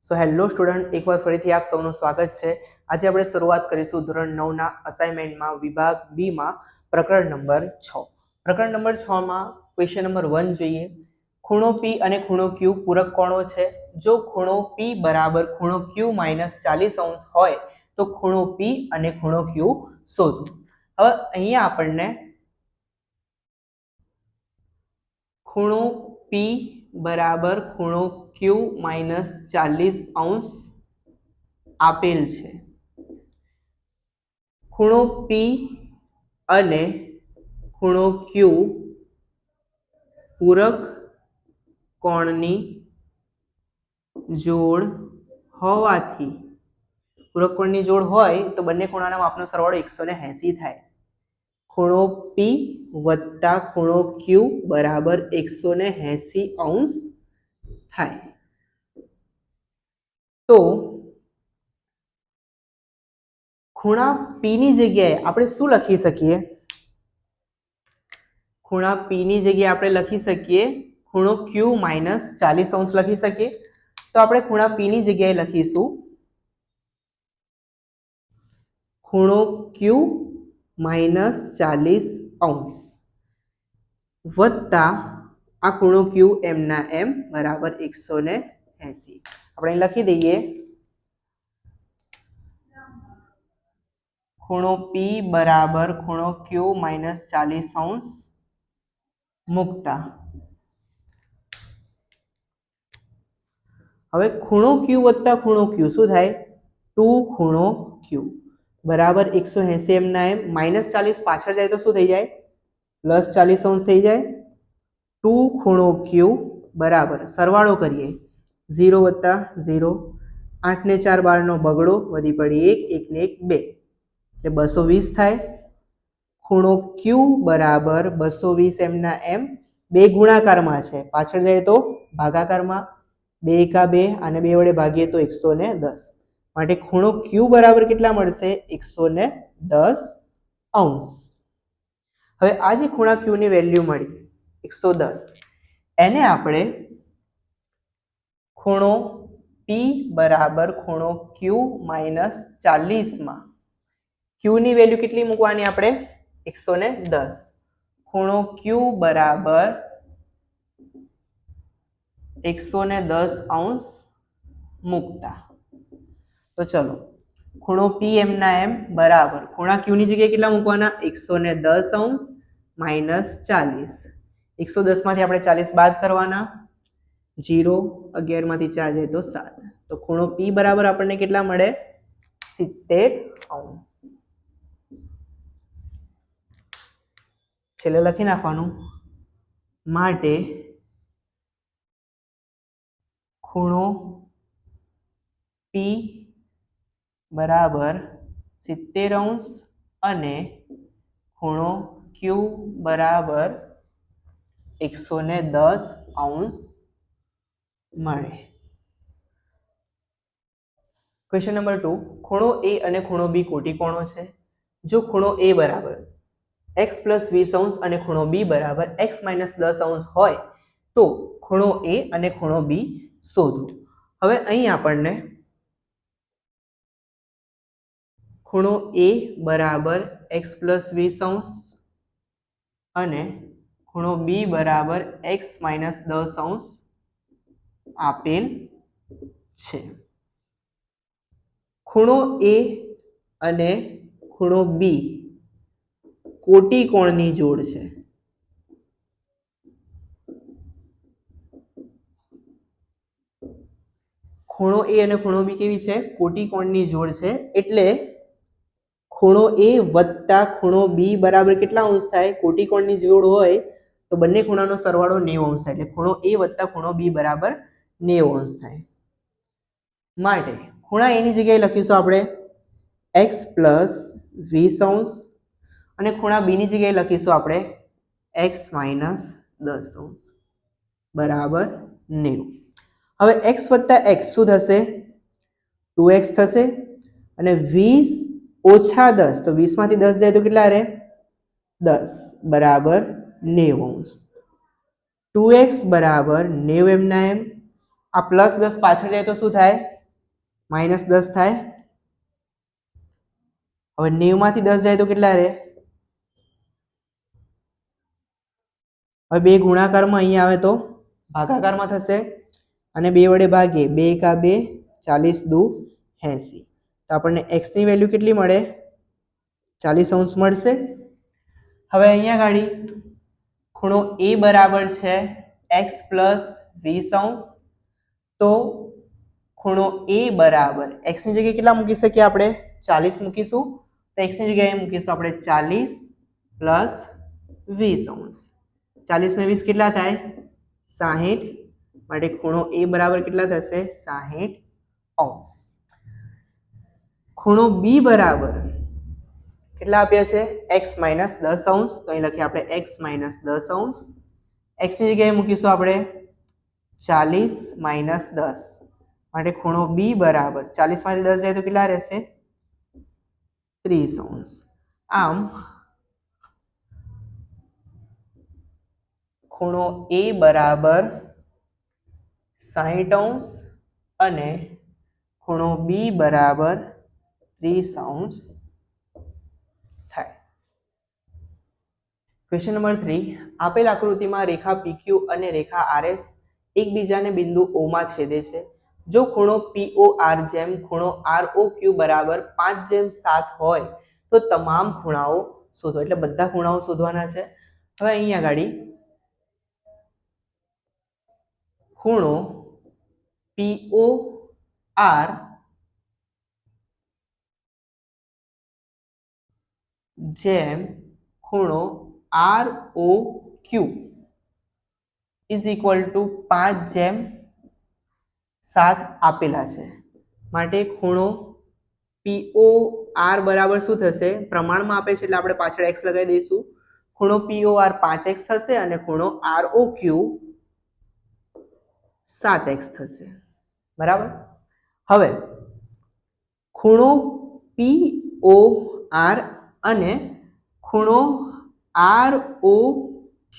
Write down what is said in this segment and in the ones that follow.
So hello student, એકવાર ફરીથી આપ સૌનું સ્વાગત છે. આજે આપણે શરૂઆત કરીશું ધોરણ 9ના અસાઇનમેન્ટમાં વિભાગ બીમાં પ્રકરણ નંબર 6. પ્રકરણ નંબર 6માં ક્વેશ્ચન નંબર 1 જોઈએ. ખૂણો P અને ખૂણો Q પૂરક કોણો છે. જો ખૂણો P બરાબર ખૂણો Q માઇનસ 40 અંશ હોય તો ખૂણો P અને ખૂણો Q શોધો. હવે અહીંયા આપણને ખૂણો P બરાબર ખૂણો Q માઇનસ 40 અંશ આપેલ છે. ખૂણો P અને ખૂણો Q પૂરક કોણની જોડ હોવાથી પૂરક કોણની જોડ હોય તો બંને ખૂણાના માપનો સરવાળો 180 થાય. ખૂણો P વત્તા ખૂણો Q બરાબર 180 અંશ થાય. તો ખૂણા P ની જગ્યાએ આપણે શું લખી શકીએ? ખૂણા P ની જગ્યાએ આપણે લખી શકીએ ખૂણો Q માઇનસ 40 અંશ લખી શકીએ. તો આપણે ખૂણા P ની જગ્યાએ લખીશું ખૂણો Q માઇનસ 40 અંશ વત્તા આ ખૂણો Q એમના એમ બરાબર 180. આપણે લખી દઈએ ખૂણો P બરાબર ખૂણો Q માઇનસ 40 અંશ મૂકતા હવે ખૂણો Q વત્તા ખૂણો Q શું થાય? 2 ખૂણો Q બરાબર 180 એમના એમ માઇનસ 40 પાછળ જાય તો શું થઈ જાય? પ્લસ 40 અંશ થઈ જાય. 2 ખૂણો Q બરાબર સરવાળો કરીએ 0 વત્તા 0, 8 ને 4 12 નો બગડો, વધી પડી 1, 1 ને 1 2 એટલે 220 થાય. ખૂણો Q બરાબર 220 એમના એમ બે ગુણાકારમાં છે, પાછળ જાય તો ભાગાકારમાં 2 એકા 2 અને 2 વડે ભાગીએ તો 110. માટે ખૂણો Q બરાબર કેટલા મળશે? 110 અંશ. હવે આ જે ખૂણા Q ની વેલ્યુ મળી 110, એને આપણે ખૂણો P બરાબર ખૂણો Q માઇનસ 40 માં Q ની વેલ્યુ કેટલી મૂકવાની? આપણે 110. ખૂણો Q બરાબર 110 અંશ મૂકતા તો ચલો ખૂણો P એમના એમ બરાબર ખૂણા Q ની જગ્યાએ કેટલા મૂકવાના? 110 અંશ માઇનસ 40. 110 માંથી આપણે 40 બાદ કરવાના, 0, 11 માંથી 4 જાય તો 7. તો ખૂણો P બરાબર આપણને કેટલા મળે? 70 અંશ. છેલ્લે લખી નાખવાનું માટે ખૂણો P બરાબર 70 અંશ અને ખૂણો Q બરાબર 110 અંશ મળે. Question number 2. ખૂણો A અને ખૂણો B કોટી કોણો છે. જો ખૂણો A બરાબર x પ્લસ 20 અંશ અને ખૂણો B બરાબર x માઇનસ 10 અંશ હોય તો ખૂણો A અને ખૂણો B શોધો. હવે અહીં આપણને ખૂણો A બરાબર x પ્લસ 20 અંશ અને ખૂણો B બરાબર x માઇનસ 10 અંશ આપેલ છે. ખૂણો A અને ખૂણો B કોટી કોણની જોડ છે. ખૂણો A અને ખૂણો B કેવી છે? કોટી કોણની જોડ છે. એટલે ખૂણો A વત્તા ખૂણો B બરાબર કેટલા અંશ થાય? કોટી કોણની જોડ હોય તો બંને ખૂણાનો સરવાળો 90 અંશ થાય. એટલે ખૂણો A વત્તા ખૂણો B બરાબર 90 અંશ થાય. માટે ખૂણા A ની જગ્યાએ લખીશું આપણે x પ્લસ 20 અંશ અને ખૂણા B ની જગ્યાએ લખીશું આપણે x માઇનસ 10 અંશ બરાબર 90. હવે x વત્તા x શું થશે? 2x થશે અને 20 ઓછા 10 તો 20 માંથી 10 જાય તો કેટલા રહે? 10 બરાબર 90 અંશ. 2x બરાબર 90 એમના એમ. આ પ્લસ 10 પાછળ જાય તો શું થાય? -10 થાય. હવે 90 માંથી 10 જાય તો કેટલા રહે? હવે બે ગુણાકારમાં અહીંયા આવે તો ભાગાકારમાં થશે અને 2 વડે ભાગીએ 2 એકા 2 40 દુ 80. તો આપણને x ની વેલ્યુ કેટલી મળે? 40 અંશ મળશે. હવે અહીંયા ગાડી ખૂણો A બરાબર છે x પ્લસ 20 અંશ. તો ખૂણો A બરાબર x ની જગ્યાએ કેટલા મૂકી શકીએ આપણે? 40 મૂકીશું. તો x ની જગ્યાએ મૂકીશું આપણે 40 પ્લસ 20 અંશ. 40 ને 20 કેટલા થાય? 60. માટે ખૂણો A બરાબર કેટલા થશે? 60 અંશ. ખૂણો B બરાબર કેટલા આપ્યા છે? x માઇનસ 10 અંશ. તો અહીં લખીએ આપણે x માઇનસ 10 અંશ. x ની જગ્યાએ મૂકીશું આપણે 40 માઇનસ 10. માટે ખૂણો B બરાબર 40 માંથી 10 જાય તો કેટલા રહેશે? 30 અંશ. આમ ખૂણો A બરાબર 60 અંશ અને ખૂણો B બરાબર 30 અંશ થાય. Question number 3. આપેલ આકૃતિમાં રેખા PQ અને રેખા RS એકબીજાને બિંદુ O માં છેદે છે. જો ખૂણો POR જેમ ખૂણો ROQ બરાબર 5/7 હોય તો તમામ ખૂણાઓ શોધો. એટલે બધા ખૂણાઓ શોધવાના છે. હવે અહીંયા ગાડી ખૂણો POR જેમ ખૂણો ROQ ઇઝ ઇક્વલ ટુ 5/7 આપેલા છે. માટે ખૂણો POR બરાબર શું થશે? પ્રમાણમાં આપે છે એટલે આપણે પાછળ x લગાવી દઈશું. ખૂણો POR 5x થશે અને ખૂણો ROQ 7x થશે. બરાબર. હવે ખૂણો POR અને ખૂણો ROQ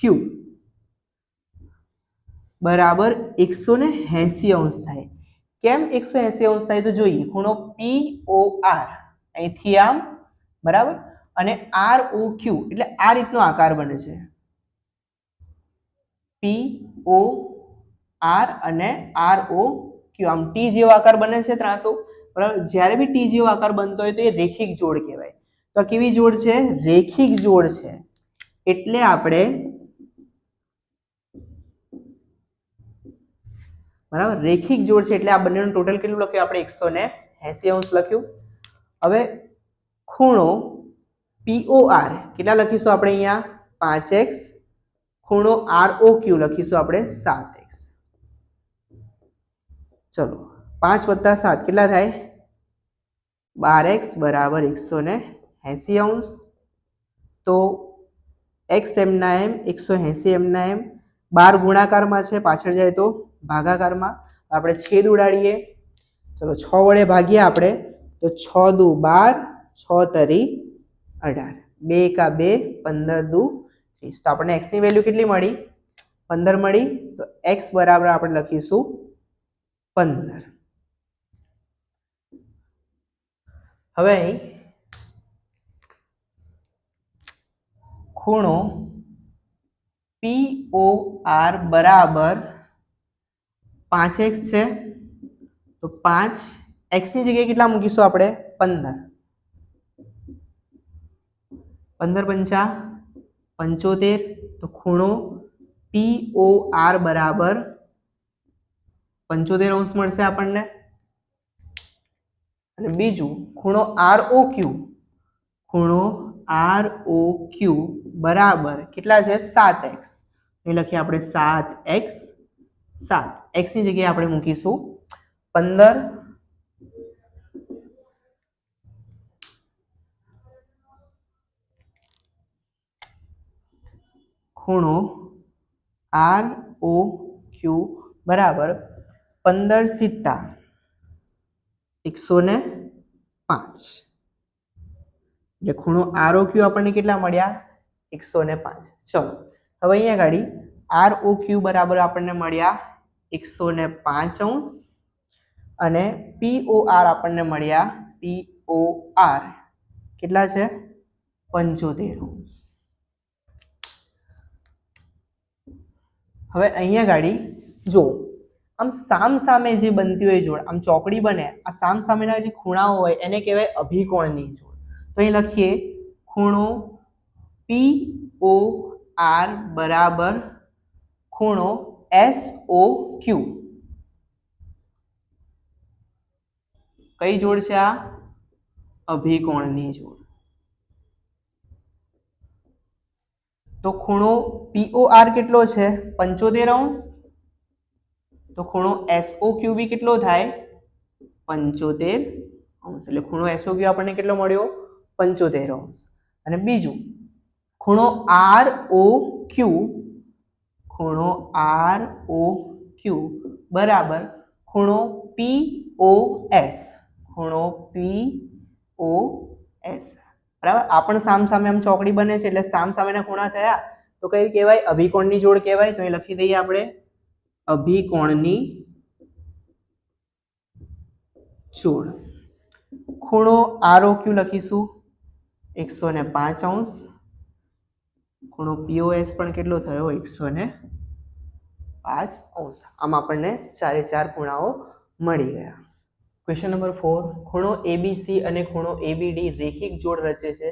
બરાબર 180 અંશ થાય. કેમ 180 અંશ થાય? તો જોઈએ. ખૂણો POR અહીંથી આમ બરાબર અને ROQ એટલે આ રીતનો આકાર બને છે. POR અને ROQ આમ T જેવો આકાર બને છે ત્રાસો. બરાબર. જ્યારે બી T જેવો આકાર બનતો હોય તો એ રેખિક જોડ કહેવાય. તો કેવી જોડ છે? રેખિક જોડ છે. એટલે આપણે બરાબર રેખિક જોડ છે એટલે આ બંનેનું ટોટલ કેટલું લખ્યું આપણે? 180 અંશ લખ્યું. હવે ખૂણો POR કેટલા લખીશું આપણે અહીંયા? 5x. ખૂણો ROQ લખીશું આપણે 7x. ચલો 5 + 7 કેટલા થાય? 12x બરાબર 180 અંશ. તો x એમના એમ 180 એમના એમ. 12 ગુણાકારમાં છે, પાછળ જાય તો ભાગાકારમાં. આપણે છેદ ઉડાડીએ. ચલો 6 વડે ભાગીએ આપણે તો 6 દુ 12, 6 તરી 18, 2 એકા 2, 15 દુ 30. તો આપણને x ની વેલ્યુ કેટલી મળી? 15 મળી. તો x બરાબર આપણે લખીશું 15. હવે અહીં ખૂણો POR બરાબર 5x છે. તો 5 x ની જગ્યાએ કેટલા મૂકીશું આપણે? 15. 15 × 5 = 75. તો ખૂણો POR બરાબર 75 અંશ મળશે આપણને. અને બીજું ખૂણો ROQ બરાબર કેટલા છે? 7x. એ લખીએ આપણે 7x. 7 x ની જગ્યાએ આપણે મૂકીશું 15. ખૂણો ROQ બરાબર 15 × 7 105. એટલે ખૂણો ROQ આપણને કેટલા મળ્યા? 105. ચલો હવે અહીંયા ગાડી ROQ બરાબર આપણને મળ્યા 105 અંશ અને POR આપણને મળ્યા POR કેટલા છે 75 હવે અહીંયા ગાડી જો આમ સામસામે જે બનતી હોય જોડ આમ ચોકડી બને આ સામસામેના જે ખૂણાઓ હોય એને કહેવાય અભિકોણની જોડ તો અહીં લખીએ ખૂણો POR બરાબર ખૂણો SOQ કઈ જોડ છે આ અભિકોણની જોડ તો ખૂણો POR કેટલો છે 75 તો ખૂણો SOQ બી કેટલો થાય 75 એટલે ખૂણો SOQ આપણને કેટલો મળ્યો 75 અને બીજું ખૂણો ROQ બરાબર ખૂણો POS બરાબર આ પણ સામસામે આમ ચોકડી બને છે એટલે સામસામેના ખૂણા થયા તો કઈ કહેવાય અભિકોણની જોડ કહેવાય તો અહીં લખી દઈએ આપણે અભિકોણની જોડ ખૂણો ROQ લખીશું 105 ખૂણો POS પણ કેટલો થયો 105 આમ આપણને ચારે ચાર ખૂણાઓ મળી ગયા ક્વેશ્ચન નંબર 4 ખૂણો ABC અને ખૂણો ABD રેખિક જોડ રચે છે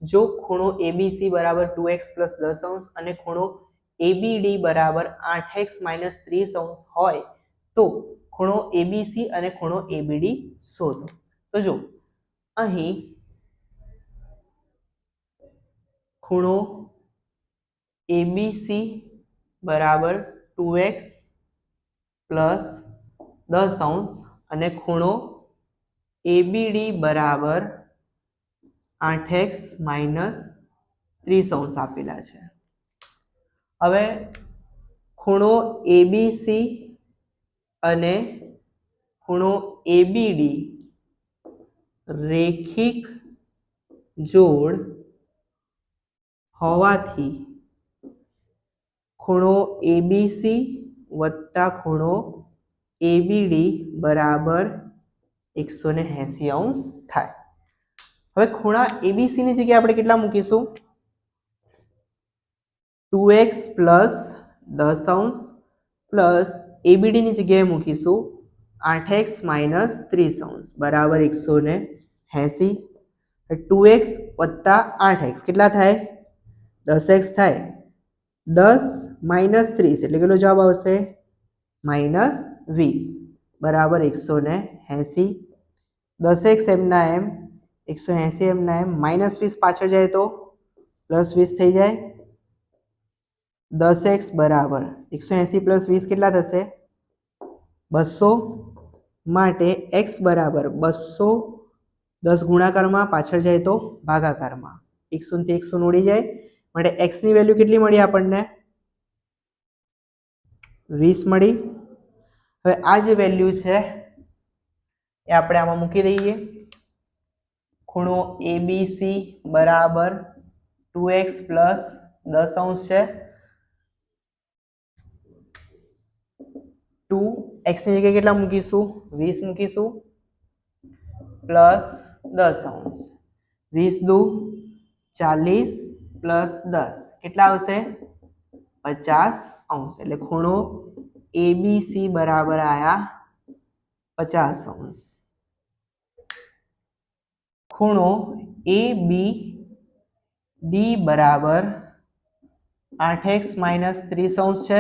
જો ખૂણો ABC બરાબર 2x + 10 અને ખૂણો ABD બરાબર 8x - 30 હોય તો ખૂણો ABC અને ખૂણો ABD શોધો તો જો અહીં ખૂણો ABC બરાબર 2x + 10 અને ખૂણો ABD બરાબર 8x - 30 આપેલા છે હવે ખૂણો ABC અને ખૂણો ABD રેખિક જોડ હોવાથી ખૂણો ABC વત્તા ખૂણો ABD બરાબર 180 થાય હવે ખૂણા ABC ની જગ્યાએ આપણે કેટલા મૂકીશું 2x + 10 પ્લસ ABD ની જગ્યાએ મૂકીશું 8x - 30 બરાબર 180 2x + 8x કેટલા થાય 10x થાય 10 - 30 એટલે કેટલો જવાબ આવશે -20 બરાબર 180 10x એમના એમ 180 એમના એમ -20 પાછળ જાય તો +20 થઈ જાય 10x બરાબર 180 + 20 કેટલા થશે 200 માટે x બરાબર 200 10 ગુણાકારમાં પાછળ જાય તો ભાગાકારમાં 100 થી 100 ઉડી જાય માટે x ની વેલ્યુ કેટલી મળી આપણને 20 મળી હવે આ જે વેલ્યુ છે એ આપણે આમાં મૂકી દઈએ ખૂણો ABC બરાબર 2x + 10 છે 2x ની જગ્યાએ કેટલા મૂકીશું 20 મૂકીશું પ્લસ 10 20 દુ 40 + 10 કેટલા આવશે 50 એટલે ખૂણો ABC બરાબર આયા 50 ખૂણો ABD બરાબર 8x - 30 છે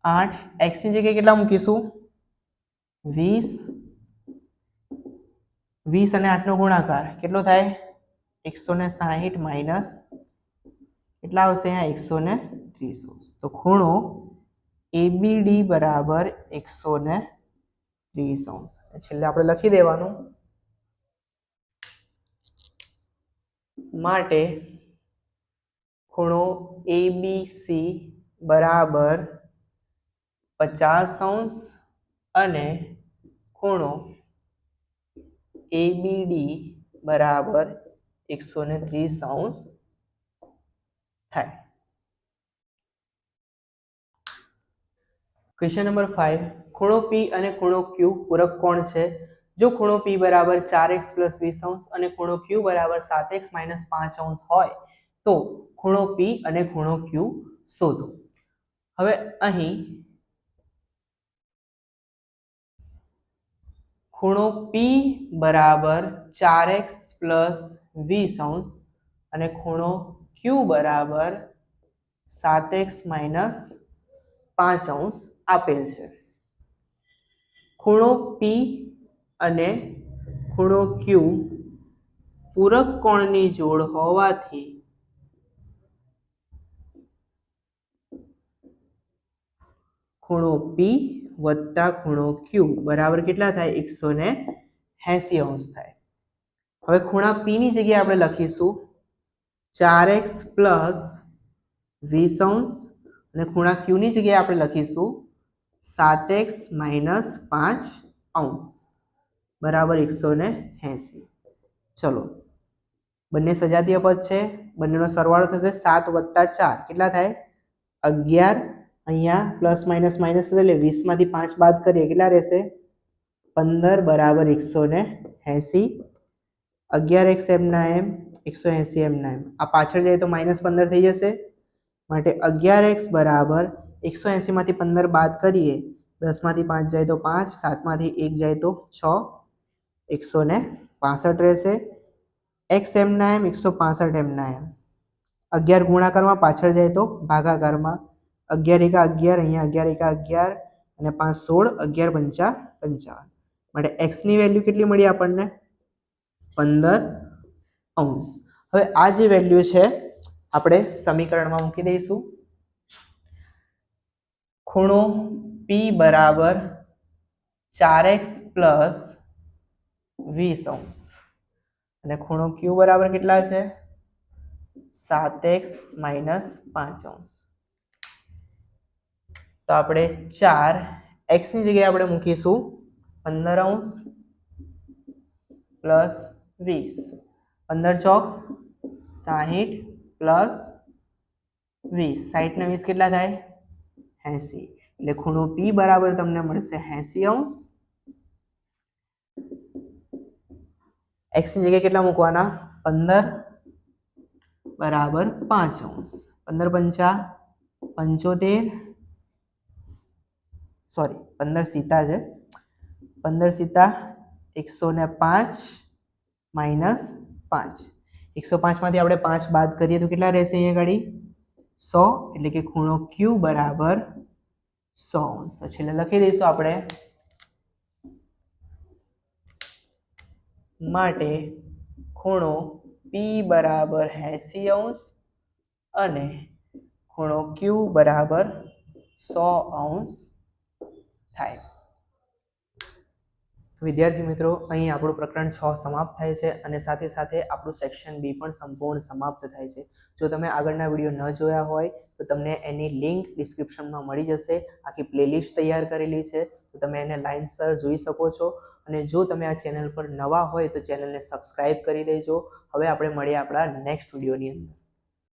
8x ની જગ્યાએ કેટલા મૂકીશું 20 અને 8 નો ગુણાકાર કેટલો થાય 160 માઈનસ કેટલા આવશે અહીંયા 130 તો ખૂણો ABD બરાબર 130 છેલ્લે આપણે લખી દેવાનું માટે ખૂણો ABC બરાબર 50 અને ખૂણો ABD બરાબર 130 થાય ક્વેશ્ચન નંબર 5 ખૂણો P અને ખૂણો Q પૂરક કોણ છે? જો ખૂણો P બરાબર 4x + 20 અને ખૂણો Q બરાબર 7x - 5 હોય તો ખૂણો P અને ખૂણો Q શોધો. હવે અહીં ખૂણો P બરાબર 4x + 20 અને ખૂણો Q બરાબર 7x - 5 આપેલ છે. ખૂણો P અને ખૂણો Q પૂરક કોણની જોડ હોવાથી ખૂણો P વત્તા ખૂણો Q બરાબર કેટલા થાય? 180° થાય. હવે ખૂણા P ની જગ્યાએ આપણે લખીશું 4x + 20 અને ખૂણા Q ની જગ્યાએ આપણે લખીશું 7x - 5 બરાબર 180. ચલો, બંને સજાતીય પદ છે, બંનેનો સરવાળો થશે 7 + 4 કેટલા થાય? 11. અહીંયા પ્લસ માઇનસ માઇનસ એટલે 20 માંથી 5 બાદ કરીએ કેટલા રહેશે? 15 બરાબર 180. 11x એમના એમ 180 એમના એમ. આ પાછળ જાય તો -15 થઈ જશે, માટે 11x બરાબર 180 માંથી 15 બાદ કરીએ, 10 માંથી 5 જાય તો 5, 7 માંથી 1 જાય તો 6, 165 રહેશે. x એમના એમ 165 એમના એમ. 11 ગુણાકારમાં, પાછળ જાય તો ભાગાકારમાં. 11 એકા 11, અહીંયા 11 એકા 11 અને 5 16, 11 પંચા 55. માટે x ની વેલ્યુ કેટલી મળી આપણને? 15°. હવે આ જે વેલ્યુ છે આપણે સમીકરણમાં મૂકી દઈશું. ખૂણો P બરાબર 4x + 20 અને ખૂણો Q બરાબર કેટલા છે? 7x - 5. તો આપણે 4 x ની જગ્યાએ આપણે મૂકીશું 15° + 20. 15 ચોક 60 + 20. 60 ને 20 કેટલા થાય? 80. એટલે ખૂણો P બરાબર તમને મળશે 80°. x ની જગ્યાએ કેટલા મૂકવાના? 15 બરાબર 5°. 15 પંચા 75, સોરી 15 સીતા છે, 15 સીતા 105 - 5. 105 માંથી આપણે 5 બાદ કરીએ તો કેટલા રહેશે? અહીંયા ઘડી 100. એટલે કે ખૂણો Q બરાબર 100°. તો છેલ્લે લખી દઈશું આપણે, માટે ખૂણો P બરાબર 80° અને ખૂણો Q બરાબર 100° થાય. વિદ્યાર્થી મિત્રો, અહીં આપણું પ્રકરણ 6 સમાપ્ત થાય છે અને સાથે સાથે આપણું સેક્શન B પણ સંપૂર્ણ સમાપ્ત થાય છે. જો તમે આગળના વિડીયો ન જોયા હોય તો તમને એની લિંક ડિસ્ક્રિપ્શનમાં મળી જશે. આખી પ્લેલિસ્ટ તૈયાર કરેલી છે, તો તમે એને લાઇનસર જોઈ શકો છો. અને જો તમે આ ચેનલ પર નવા હોય તો ચેનલને સબસ્ક્રાઇબ કરી દેજો. હવે આપણે મળીએ આપણા નેક્સ્ટ વિડીયોની અંદર.